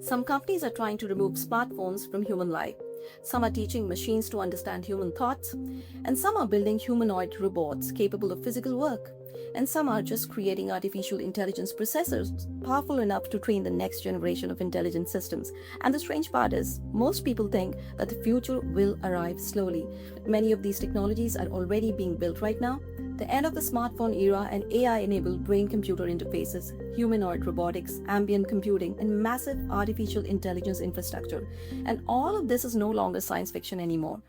Some companies are trying to remove smartphones from human life. Some are teaching machines to understand human thoughts, and some are building humanoid robots capable of physical work. And some are just creating artificial intelligence processors powerful enough to train the next generation of intelligent systems. And the strange part is, most people think that the future will arrive slowly. But many of these technologies are already being built right now. The end of the smartphone era and AI-enabled brain-computer interfaces, humanoid robotics, ambient computing, and massive artificial intelligence infrastructure. And all of this is no longer science fiction anymore.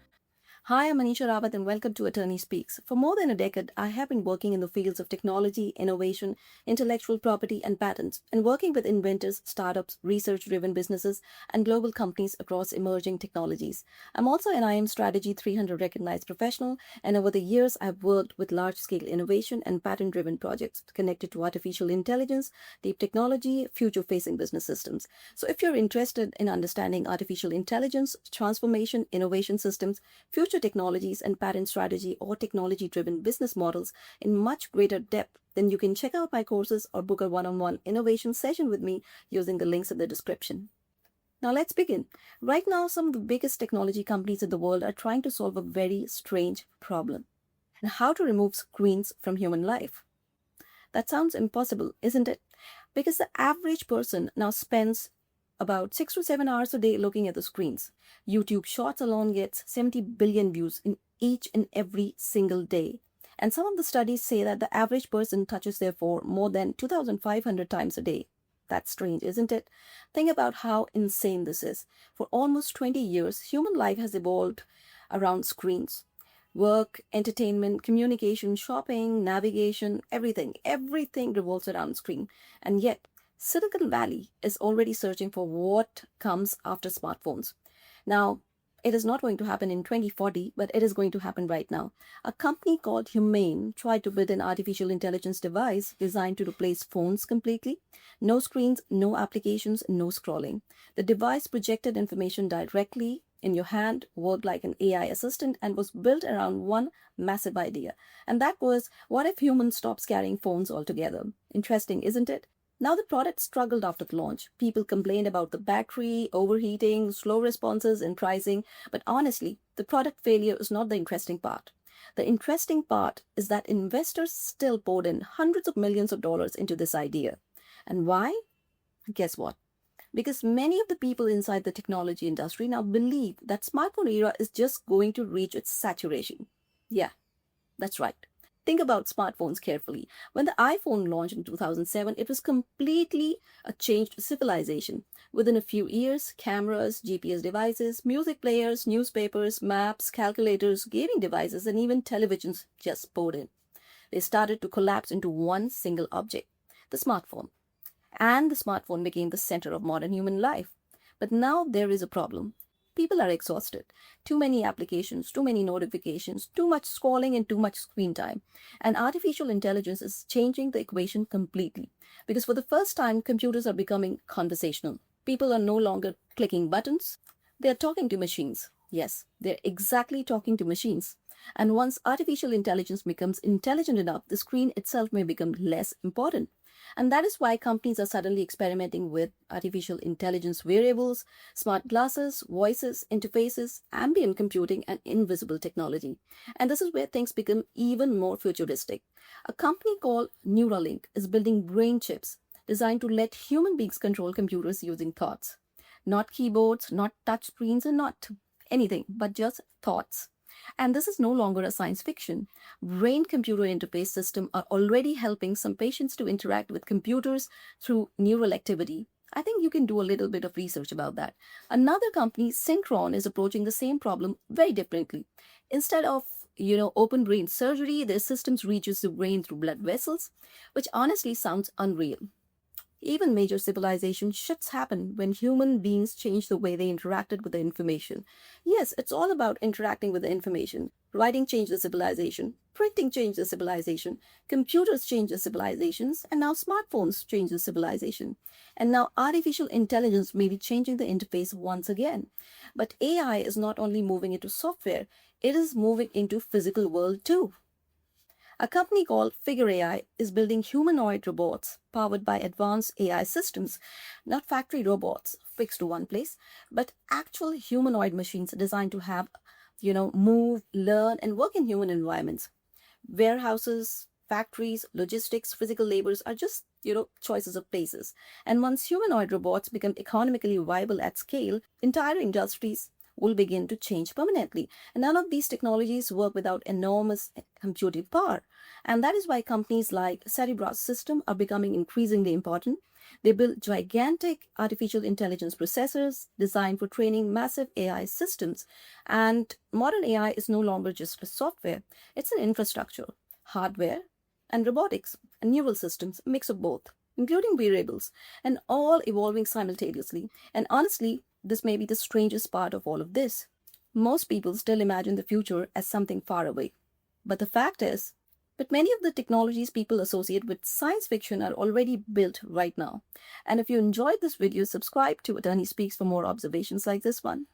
Hi, I'm Manisha Rawat and welcome to Attorney Speaks. For more than a decade, I have been working in the fields of technology, innovation, intellectual property, and patents, and working with inventors, startups, research-driven businesses, and global companies across emerging technologies. I'm also an IM Strategy 300 recognized professional, and over the years, I've worked with large-scale innovation and patent-driven projects connected to artificial intelligence, deep technology, future-facing business systems. So if you're interested in understanding artificial intelligence, transformation, innovation systems, future technologies and patent strategy or technology-driven business models in much greater depth, then you can check out my courses or book a one-on-one innovation session with me using the links in the description. Now let's begin. Right now, some of the biggest technology companies in the world are trying to solve a very strange problem: and how to remove screens from human life. That sounds impossible, isn't it? Because the average person now spends about 6 to 7 hours a day looking at the screens. YouTube Shorts alone gets 70 billion views in each and every single day. And some of the studies say that the average person touches their phone more than 2,500 times a day. That's strange, isn't it? Think about how insane this is. For almost 20 years, human life has evolved around screens. Work, entertainment, communication, shopping, navigation, everything revolves around screen. And yet, Silicon Valley is already searching for what comes after smartphones. Now, it is not going to happen in 2040, but it is going to happen right now. A company called Humane tried to build an artificial intelligence device designed to replace phones completely. No screens, no applications, no scrolling. The device projected information directly in your hand, worked like an AI assistant, and was built around one massive idea. And that was, what if humans stopped carrying phones altogether? Interesting, isn't it? Now, the product struggled after the launch. People complained about the battery, overheating, slow responses, and pricing. But honestly, the product failure is not the interesting part. The interesting part is that investors still poured in hundreds of millions of dollars into this idea. And why? Guess what? Because many of the people inside the technology industry now believe that smartphone era is just going to reach its saturation. Yeah, that's right. Think about smartphones carefully. When the iPhone launched in 2007, it was completely a changed civilization. Within a few years, cameras, GPS devices, music players, newspapers, maps, calculators, gaming devices, and even televisions just poured in. They started to collapse into one single object, the smartphone. And the smartphone became the center of modern human life. But now there is a problem. People are exhausted. Too many applications, too many notifications, too much scrolling, and too much screen time. And artificial intelligence is changing the equation completely. Because for the first time, computers are becoming conversational. People are no longer clicking buttons. They're talking to machines. Yes, they're exactly talking to machines. And once artificial intelligence becomes intelligent enough, the screen itself may become less important. And that is why companies are suddenly experimenting with artificial intelligence wearables, smart glasses, voices, interfaces, ambient computing, and invisible technology. And this is where things become even more futuristic. A company called Neuralink is building brain chips designed to let human beings control computers using thoughts. Not keyboards, not touch screens, and not anything, but just thoughts. And this is no longer a science fiction. Brain-computer interface systems are already helping some patients to interact with computers through neural activity. I think you can do a little bit of research about that. Another company, Synchron, is approaching the same problem very differently. Instead of open brain surgery, their systems reaches the brain through blood vessels, which honestly sounds unreal. Even major civilization shifts happen when human beings change the way they interacted with the information. Yes, it's all about interacting with the information. Writing changed the civilization, printing changed the civilization, computers changed the civilizations, and now smartphones change the civilization. And now artificial intelligence may be changing the interface once again. But AI is not only moving into software, it is moving into physical world too. A company called Figure AI is building humanoid robots powered by advanced AI systems, not factory robots, fixed to one place, but actual humanoid machines designed to have, move, learn, and work in human environments. Warehouses, factories, logistics, physical labors are just, choices of places. And once humanoid robots become economically viable at scale, entire industries will begin to change permanently. And none of these technologies work without enormous computing power. And that is why companies like Cerebras system are becoming increasingly important. They build gigantic artificial intelligence processors designed for training massive AI systems. And modern AI is no longer just software, it's an infrastructure, hardware, and robotics, and neural systems, a mix of both, including variables, and all evolving simultaneously. And honestly, this may be the strangest part of all of this. Most people still imagine the future as something far away. But the fact is, but many of the technologies people associate with science fiction are already built right now. And if you enjoyed this video, subscribe to Attorney Speaks for more observations like this one.